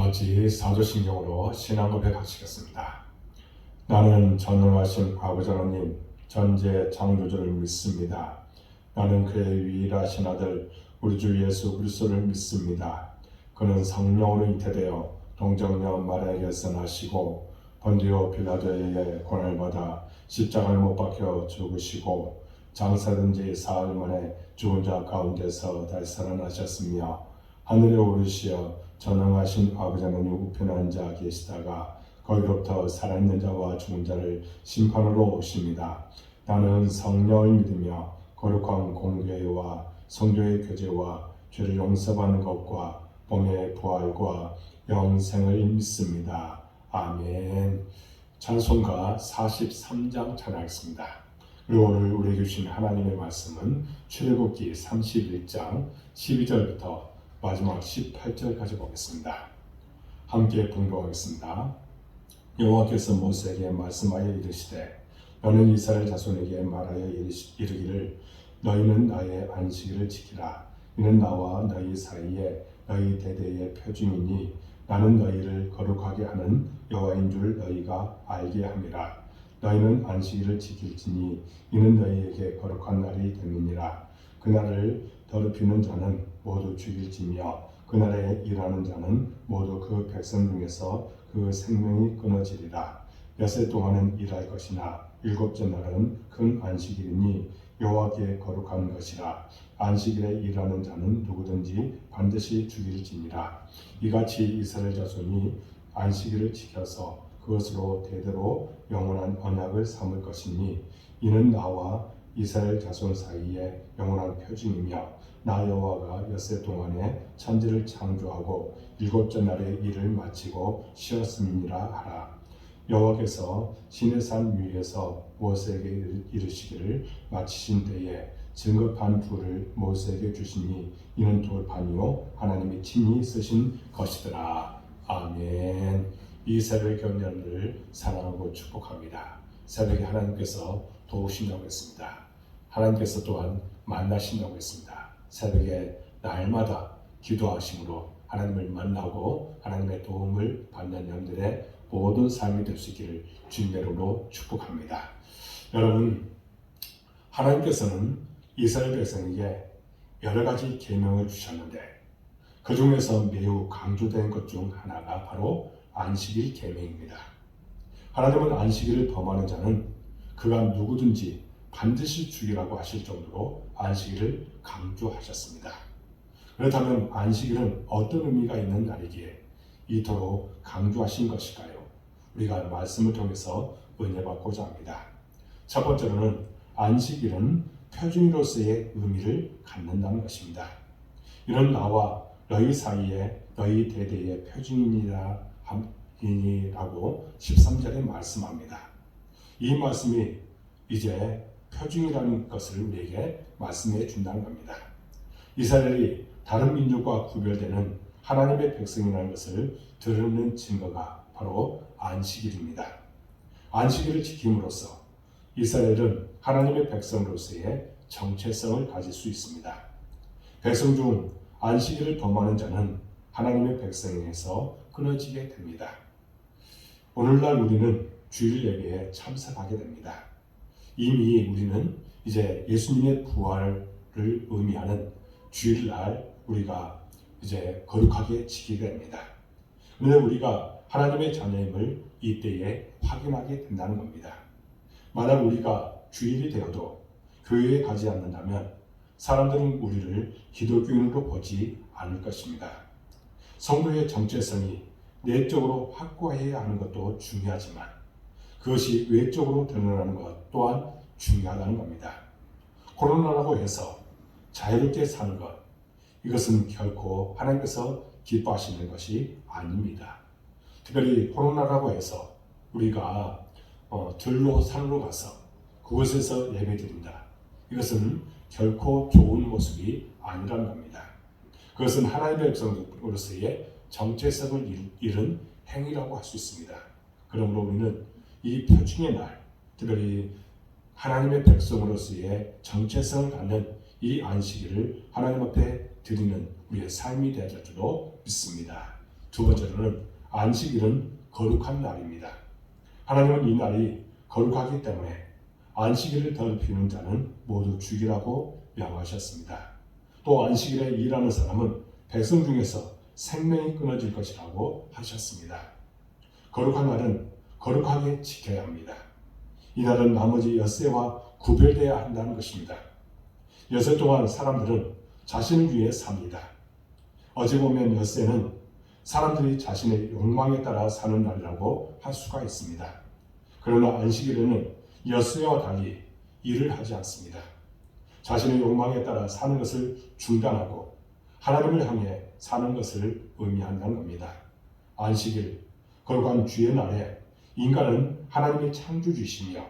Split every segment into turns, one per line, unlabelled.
같이 사도신경으로 신앙 고백하시겠습니다. 나는 전능하신 아버지 하나님 전지의 창조주를 믿습니다. 나는 그의 유일하신 아들 우리 주 예수 그리스도를 믿습니다. 그는 성령으로 잉태되어 동정녀 마리아에게서 나시고 본디오 빌라도에게 고난을 받아 십자가를 못 박혀 죽으시고 장사된 지 사흘 만에 죽은 자 가운데서 다시 살아나셨으며 하늘에 오르시어 전능하신 아버지 하나님 우편에 앉아 계시다가 거기로부터 살아있는 자와 죽은 자를 심판하러 오십니다. 나는 성령을 믿으며 거룩한 공교회와 성도의 교제와 죄를 용서받는 것과 몸의 부활과 영생을 믿습니다. 아멘. 찬송가 43장 찬양하겠습니다. 그리고 오늘 우리에게 주신 하나님의 말씀은 출애굽기 31장 12절부터 마지막 18절까지 보겠습니다. 함께 봉독하겠습니다. 여호와께서 모세에게 말씀하여 이르시되 너는 이스라엘 자손에게 말하여 이르기를 너희는 나의 안식일을 지키라. 이는 나와 너희 사이에 너희 대대의 표징이니 나는 너희를 거룩하게 하는 여호와인 줄 너희가 알게 함이라. 너희는 안식일을 지킬지니 이는 너희에게 거룩한 날이 됨이니라. 그날을 더럽히는 자는 모두 죽일지며 그날에 일하는 자는 모두 그 백성 중에서 그 생명이 끊어지리라. 엿새 동안은 일할 것이나 일곱째 날은 큰 안식일이니 여호와께 거룩한 것이라. 안식일에 일하는 자는 누구든지 반드시 죽일지니라. 이같이 이스라엘 자손이 안식일을 지켜서 그것으로 대대로 영원한 언약을 삼을 것이니 이는 나와 이스라엘 자손 사이에 영원한 표징이며 나 여호와가 엿새 동안에 천지를 창조하고 일곱째 날에 일을 마치고 쉬었음이니라 하라. 여호와께서 시내산 위에서 모세에게 이르시기를 마치신 때에 증거판 둘을 모세에게 주시니 이는 돌판이요 하나님이 친히 쓰신 것이더라. 아멘. 이 새벽 경년을 사랑하고 축복합니다. 새벽에 하나님께서 도우신다고 했습니다. 하나님께서 또한 만나신다고 했습니다. 새벽에 날마다 기도하심으로 하나님을 만나고 하나님의 도움을 받는 영들의 모든 삶이 될 수 있기를 주님의 이름으로 축복합니다. 여러분, 하나님께서는 이스라엘 백성에게 여러 가지 계명을 주셨는데 그 중에서 매우 강조된 것 중 하나가 바로 안식일 계명입니다. 하나님은 안식일을 범하는 자는 그가 누구든지 반드시 죽이라고 하실 정도로 안식일을 강조하셨습니다. 그렇다면 안식일은 어떤 의미가 있는 날이기에 이토록 강조하신 것일까요? 우리가 말씀을 통해서 은혜받고자 합니다. 첫 번째로는 안식일은 표준으로서의 의미를 갖는다는 것입니다. 이는 나와 너희 사이에 너희 대대의 표준이니라고 13절에 말씀합니다. 이 말씀이 이제 표준이라는 것을 우리에게 말씀해 준다는 겁니다. 이스라엘이 다른 민족과 구별되는 하나님의 백성이라는 것을 드러내는 증거가 바로 안식일입니다. 안식일을 지킴으로써 이스라엘은 하나님의 백성으로서의 정체성을 가질 수 있습니다. 백성 중 안식일을 범하는 자는 하나님의 백성에서 끊어지게 됩니다. 오늘날 우리는 주일 예배에 참석하게 됩니다. 이미 우리는 이제 예수님의 부활을 의미하는 주일날 우리가 이제 거룩하게 지키게 됩니다. 그런데 우리가 하나님의 자녀임을 이때에 확인하게 된다는 겁니다. 만약 우리가 주일이 되어도 교회에 가지 않는다면 사람들은 우리를 기독교인으로 보지 않을 것입니다. 성도의 정체성이 내적으로 확고해야 하는 것도 중요하지만 그것이 외적으로 드러나는 것 또한 중요하다는 겁니다. 코로나라고 해서 자유롭게 사는 것, 이것은 결코 하나님께서 기뻐하시는 것이 아닙니다. 특별히 코로나라고 해서 우리가 들로 산으로 가서 그곳에서 예배드린다. 이것은 결코 좋은 모습이 아니라는 겁니다. 그것은 하나님의 백성으로서의 정체성을 잃은 행위라고 할 수 있습니다. 그러므로 우리는 이 표징의 날, 특별히 하나님의 백성으로서의 정체성을 갖는 이 안식일을 하나님 앞에 드리는 우리의 삶이 되어질 줄로 믿습니다. 두 번째로는 안식일은 거룩한 날입니다. 하나님은 이 날이 거룩하기 때문에 안식일을 더럽히는 자는 모두 죽이라고 명하셨습니다. 또 안식일에 일하는 사람은 백성 중에서 생명이 끊어질 것이라고 하셨습니다. 거룩한 날은 거룩하게 지켜야 합니다. 이 날은 나머지 엿새와 구별되어야 한다는 것입니다. 엿새 동안 사람들은 자신을 위해 삽니다. 어찌 보면 엿새는 사람들이 자신의 욕망에 따라 사는 날이라고 할 수가 있습니다. 그러나 안식일에는 엿새와 달리 일을 하지 않습니다. 자신의 욕망에 따라 사는 것을 중단하고 하나님을 향해 사는 것을 의미한다는 겁니다. 안식일, 거룩한 주의 날에 인간은 하나님의 창조주이시며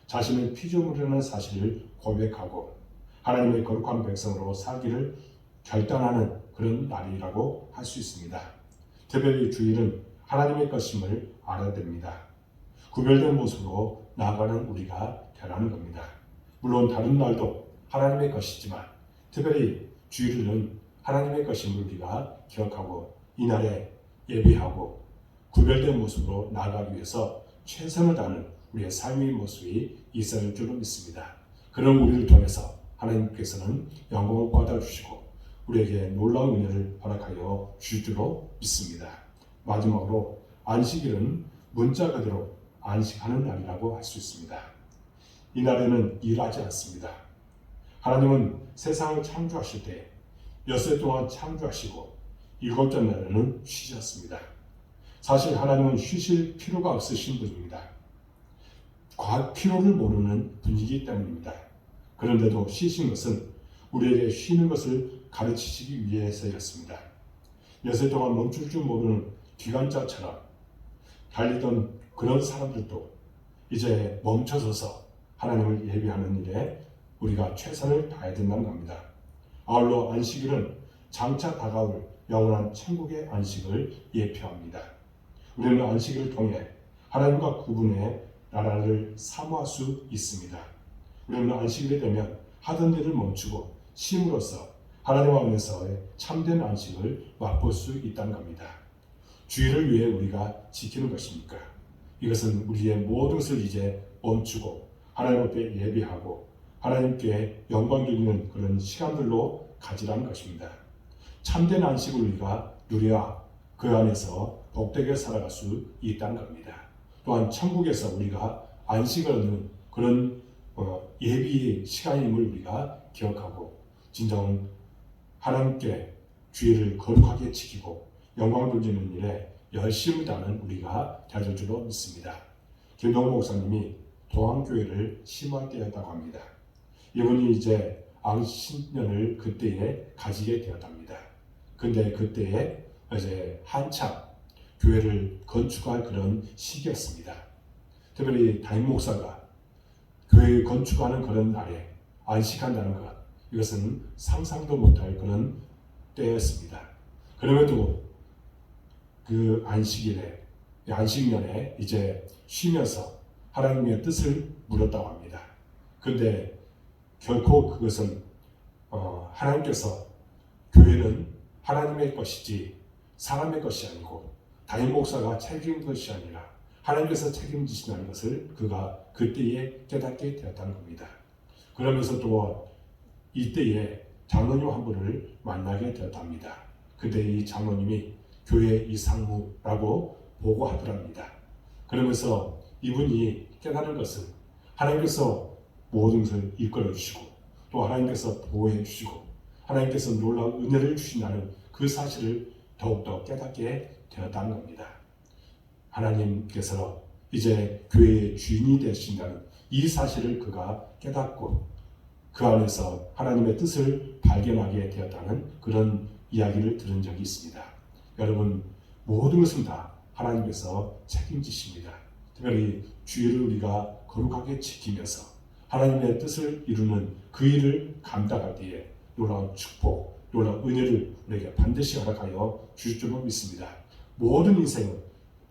자신의 피조물이라는 사실을 고백하고 하나님의 거룩한 백성으로 살기를 결단하는 그런 날이라고 할 수 있습니다. 특별히 주일은 하나님의 것임을 알아야 됩니다. 구별된 모습으로 나아가는 우리가 되라는 겁니다. 물론 다른 날도 하나님의 것이지만 특별히 주일은 하나님의 것임을 우리가 기억하고 이날에 예배하고 구별된 모습으로 나아가기 위해서 최선을 다하는 우리의 삶의 모습이 있을 줄로 믿습니다. 그런 우리를 통해서 하나님께서는 영광을 받아주시고 우리에게 놀라운 은혜를 허락하여 주실 줄로 믿습니다. 마지막으로 안식일은 문자 그대로 안식하는 날이라고 할 수 있습니다. 이 날에는 일하지 않습니다. 하나님은 세상을 창조하실 때 엿새 동안 창조하시고 일곱째 날에는 쉬셨습니다. 사실 하나님은 쉬실 필요가 없으신 분입니다. 피로를 모르는 분이기 때문입니다. 그런데도 쉬신 것은 우리에게 쉬는 것을 가르치시기 위해서였습니다. 엿새 동안 멈출 줄 모르는 기관차처럼 달리던 그런 사람들도 이제 멈춰서서 하나님을 예배하는 일에 우리가 최선을 다해야 된다는 겁니다. 아울러 안식일은 장차 다가올 영원한 천국의 안식을 예표합니다. 우리는 안식일을 통해 하나님과 그분의 나라를 사모할 수 있습니다. 우리는 안식일이 되면 하던 일을 멈추고 쉼으로써 하나님 안에서의 참된 안식을 맛볼 수 있다는 겁니다. 주일을 위해 우리가 지키는 것입니까? 이것은 우리의 모든 것을 이제 멈추고 하나님 앞에 예배하고 하나님께 영광 드리는 그런 시간들로 가지라는 것입니다. 참된 안식을 우리가 누려야 그 안에서 복되게 살아갈 수 있다는 겁니다. 또한 천국에서 우리가 안식을 얻는 그런 예비의 시간임을 우리가 기억하고 진정 하나님께 주일을 거룩하게 지키고 영광 돌리는 일에 열심을 다하는 우리가 될 줄로 믿습니다. 김동호 목사님이 동안교회를 심할 때였다고 합니다. 이분이 이제 앙신년을 그때에 가지게 되었답니다. 근데 그때에 이제 한참 교회를 건축할 그런 시기였습니다. 특별히 담임 목사가 교회를 건축하는 그런 날에 안식한다는 것, 이것은 상상도 못할 그런 때였습니다. 그럼에도 그 안식일에, 안식년에 이제 쉬면서 하나님의 뜻을 물었다고 합니다. 그런데 결코 그것은 하나님께서 교회는 하나님의 것이지 사람의 것이 아니고 담임 목사가 책임진 것이 아니라 하나님께서 책임지신다는 것을 그가 그때에 깨닫게 되었다는 겁니다. 그러면서 또 이때에 장로님 한 분을 만나게 되었답니다. 그때 이 장로님이 교회 이상무라고 보고하더랍니다. 그러면서 이분이 깨달은 것은 하나님께서 모든 것을 이끌어 주시고 또 하나님께서 보호해 주시고 하나님께서 놀라운 은혜를 주신다는 그 사실을 더욱더 깨닫게 되었다는 겁니다. 하나님께서 이제 교회의 주인이 되신다는 이 사실을 그가 깨닫고 그 안에서 하나님의 뜻을 발견하게 되었다는 그런 이야기를 들은 적이 있습니다. 여러분, 모든 것은 다 하나님께서 책임지십니다. 특별히 주일을 우리가 거룩하게 지키면서 하나님의 뜻을 이루는 그 일을 감당할 때에 놀라운 축복, 놀라운 은혜를 우리에게 반드시 허락하여 주실 줄로 믿습니다. 모든 인생은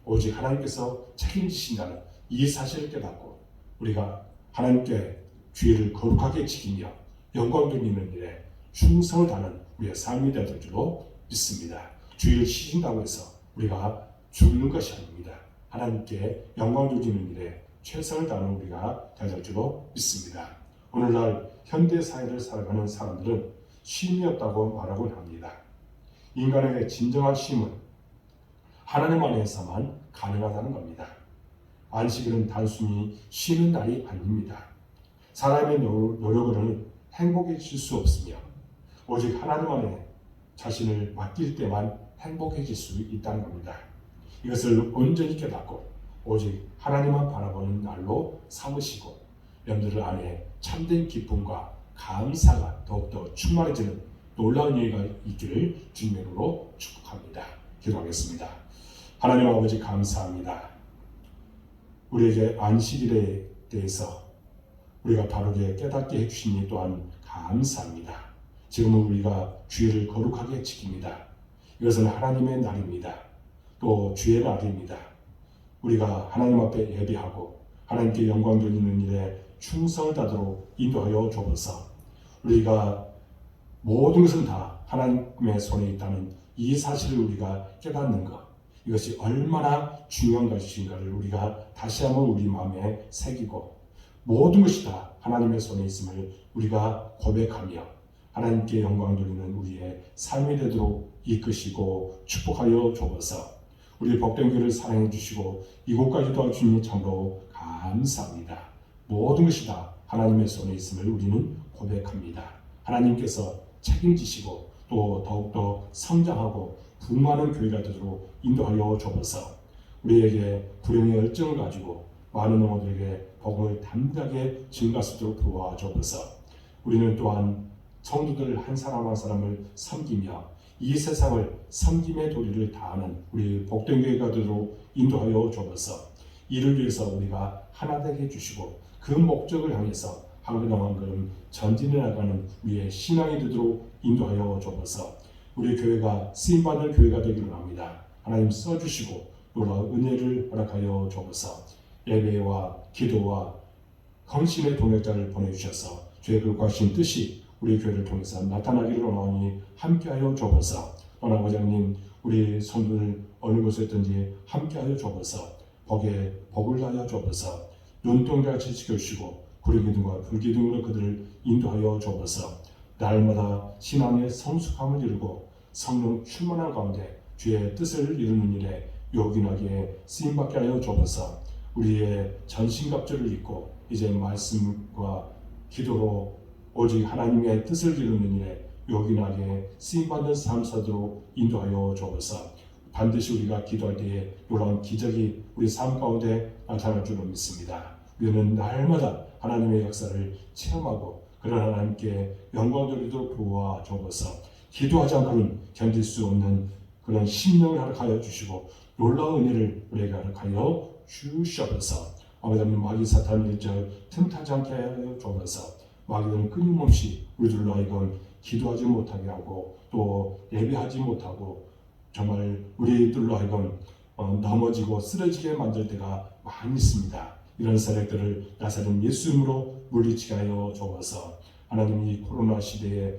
오직 하나님께서 책임지신다는 이 사실을 깨닫고 우리가 하나님께 주일을 거룩하게 지키며 영광 돌리는 일에 충성을 다하는 우리의 삶이 되는 줄로 믿습니다. 주일을 쉬신다고 해서 우리가 죽는 것이 아닙니다. 하나님께 영광 돌리는 일에 최선을 다하는 우리가 되어질 줄로 믿습니다. 오늘날 현대 사회를 살아가는 사람들은 쉼이 없다고 말하곤 합니다. 인간에게 진정한 쉼은 하나님 안에서만 가능하다는 겁니다. 안식일은 단순히 쉬는 날이 아닙니다. 사람의 노력으로는 행복해질 수 없으며 오직 하나님 안에 자신을 맡길 때만 행복해질 수 있다는 겁니다. 이것을 온전히 깨닫고 오직 하나님만 바라보는 날로 삼으시고 여러분들 안에 참된 기쁨과 감사가 더욱더 충만해지는 놀라운 예가 있기를 주님으로 축복합니다. 기도하겠습니다. 하나님 아버지 감사합니다. 우리에게 안식일에 대해서 우리가 바르게 깨닫게 해주시니 또한 감사합니다. 지금은 우리가 주일을 거룩하게 지킵니다. 이것은 하나님의 날입니다. 또 주의 날입니다. 우리가 하나님 앞에 예배하고 하나님께 영광 돌리는 일에 충성을 다하도록 인도하여 주옵소서. 우리가 모든 것은 다 하나님의 손에 있다는 이 사실을 우리가 깨닫는 것, 이것이 얼마나 중요한 것인가를 우리가 다시 한번 우리 마음에 새기고 모든 것이 다 하나님의 손에 있음을 우리가 고백하며 하나님께 영광 돌리는 우리의 삶이 되도록 이끄시고 축복하여 주옵소서. 우리 복된 교회를 사랑해 주시고 이곳까지도 주님 참으로 감사합니다. 모든 것이 다 하나님의 손에 있음을 우리는 고백합니다. 하나님께서 책임지시고 또 더욱더 성장하고 부흥하는 교회가 되도록 인도하여 주옵소서. 우리에게 불행의 열정을 가지고 많은 영혼들에게 복음을 담대하게 증거할 수 있도록 도와주옵소서. 우리는 또한 성도들 한 사람 한 사람을 섬기며 이 세상을 섬김의 도리를 다하는 우리 복된 교회가 되도록 인도하여 주옵소서. 이를 위해서 우리가 하나 되게 해주시고 그 목적을 향해서 한 걸음 한 걸음 전진해 나가는 우리의 신앙이 되도록 인도하여 주옵소서. 우리 교회가 쓰임받을 교회가 되기를 합니다. 하나님 써주시고 놀라운 은혜를 허락하여 주옵소서. 예배와 기도와 헌신의 동역자를 보내주셔서 주의 거룩하신 뜻이 우리 교회를 통해서 나타나기를 원하오니 함께하여 주옵소서. 또한 아버지님 우리 성도들 어느 곳에 있든지 함께하여 주옵소서. 복에 복을 다하여 주옵소서. 눈동자같이 지켜주시고 구리기둥과 불기둥으로 그들을 인도하여 주옵소서. 날마다 신앙의 성숙함을 이루고 성령 충만한 가운데 주의 뜻을 이루는 일에 요긴하게 쓰임받게 하여 주옵소서. 우리의 전신갑주를 입고 이제 말씀과 기도로 오직 하나님의 뜻을 이루는 일에 요긴하게 쓰임받는 삶 사도록 인도하여 주옵소서. 반드시 우리가 기도할 때에 놀라운 기적이 우리 삶 가운데 나타날 줄로 믿습니다. 우리는 날마다 하나님의 역사를 체험하고 그런 하나님께 영광 돌리도록 도와주옵소서. 기도하지 않고는 견딜 수 없는 그런 심령을 허락하여 주시고 놀라운 은혜를 우리에게 허락하여 주시옵소서. 아버지 하나님 마귀 사탄을 틈타지 않게 하여 주옵소서. 마귀는 끊임없이 우리들로 하여금 기도하지 못하게 하고 또 예배하지 못하고 정말 우리들로 하여금 넘어지고 쓰러지게 만들 때가 많이 있습니다. 이런 세력들을 나사렛 예수 이름으로 물리치게 하여 주옵소서. 하나님 이 코로나 시대에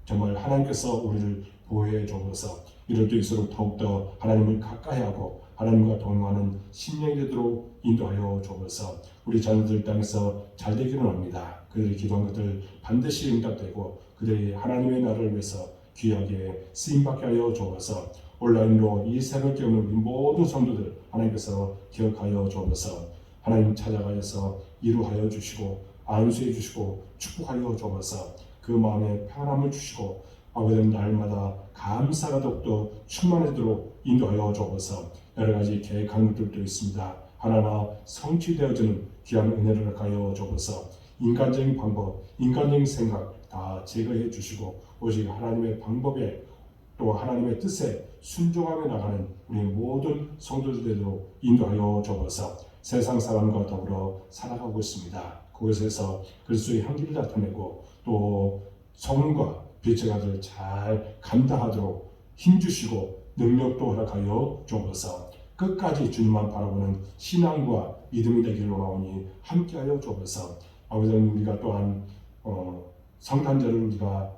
정말 하나님께서 우리를 보호해 주옵소서. 이럴 때일수록 더욱더 하나님을 가까이하고 하나님과 동행하는 심령이 되도록 인도하여 주옵소서. 우리 자녀들 땅에서 잘 되기를 합니다. 그들이 기도한 것들 반드시 응답되고 그들이 하나님의 나라를 위해서 귀하게 쓰임받게 하여 주옵소서. 온라인으로 이 새벽 깨우는 우리 모든 성도들 하나님께서 기억하여 주옵소서. 하나님 찾아가셔서 이루하여 주시고 안수해 주시고 축복하여 주옵소서. 그 마음에 평안함을 주시고 아버지 날마다 감사가 더욱더 충만하도록 인도하여 주옵소서. 여러 가지 계획한 것들도 있습니다. 하나하나 성취되어지는 귀한 은혜를 허락하여 주옵소서. 인간적인 방법, 인간적인 생각 다 제거해 주시고 오직 하나님의 방법에 또 하나님의 뜻에 순종하며 나가는 우리 모든 성도들 되도록 인도하여 주옵소서. 세상 사람과 더불어 살아가고 있습니다. 그곳에서 그리스도의 향기를 나타내고 또 성과 빛의 가를 잘 감당하도록 힘주시고 능력도 허락하여 주옵소서. 끝까지 주님만 바라보는 신앙과 믿음이 되기를 원하오니 함께하여 주옵소서. 아버지 우리가 또한 성탄절을 우리가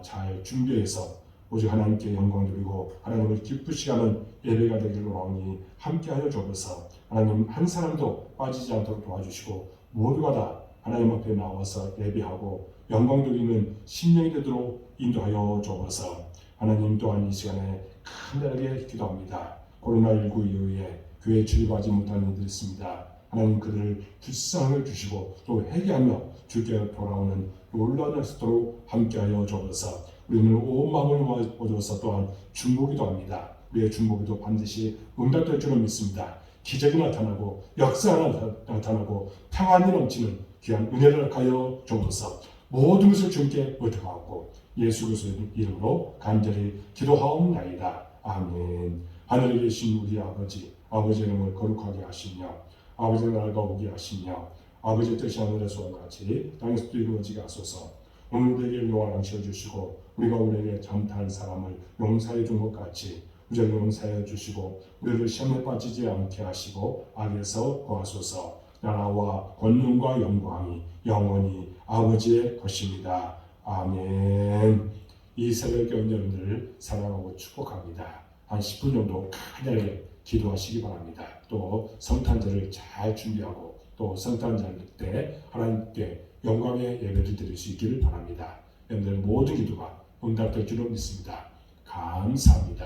잘 준비해서 오직 하나님께 영광 드리고 하나님을 기쁘시게 하는 예배가 되기를 원하오니 함께하여 주옵소서. 하나님 한 사람도 빠지지 않도록 도와주시고 모두가 다 하나님 앞에 나와서 예배하고 영광 드리는 심령이 되도록 인도하여 주옵소서. 하나님 또한 이 시간에 간절하게 기도합니다. 코로나19 이후에 교회에 출입하지 못하는 이들이 있습니다. 하나님 그들을 불쌍을 주시고 또 회개하며 주께 돌아오는 놀라운 역사로 함께하여 주옵소서. 우리는 온 마음을 모아서 또한 중보기도 합니다. 우리의 중보기도 반드시 응답될 줄을 믿습니다. 기적이 나타나고 역사가 나타나고 평안이 넘치는 귀한 은혜를 가여 주옵소서. 모든 것을 주님께 의탁하고 예수 그리스도의 이름으로 간절히 기도하옵나이다. 아멘. 하늘에 계신 우리 아버지, 아버지의 이름을 거룩하게 하시며 아버지의 나라가 오게 하시며 아버지의 뜻이 하늘에서와 같이 땅에서도 이루어지게 하소서. 오늘 우리에게 용을 주시고 우리가 우리에게 잘못한 사람을 용서해 준 것 같이 우리를 용서해 주시고 우리를 시험에 빠지지 않게 하시고 악에서 구하소서. 나라와 권능과 영광이 영원히 아버지의 것입니다. 아멘. 이 새벽에 여러분들을 사랑하고 축복합니다. 한 10분 정도 간절히 기도하시기 바랍니다. 또 성탄절을 잘 준비하고 또 성탄절 때 하나님께 영광의 예배를 드릴 수 있기를 바랍니다. 여러분들 모든 기도가 응답될 줄로 믿습니다. 감사합니다.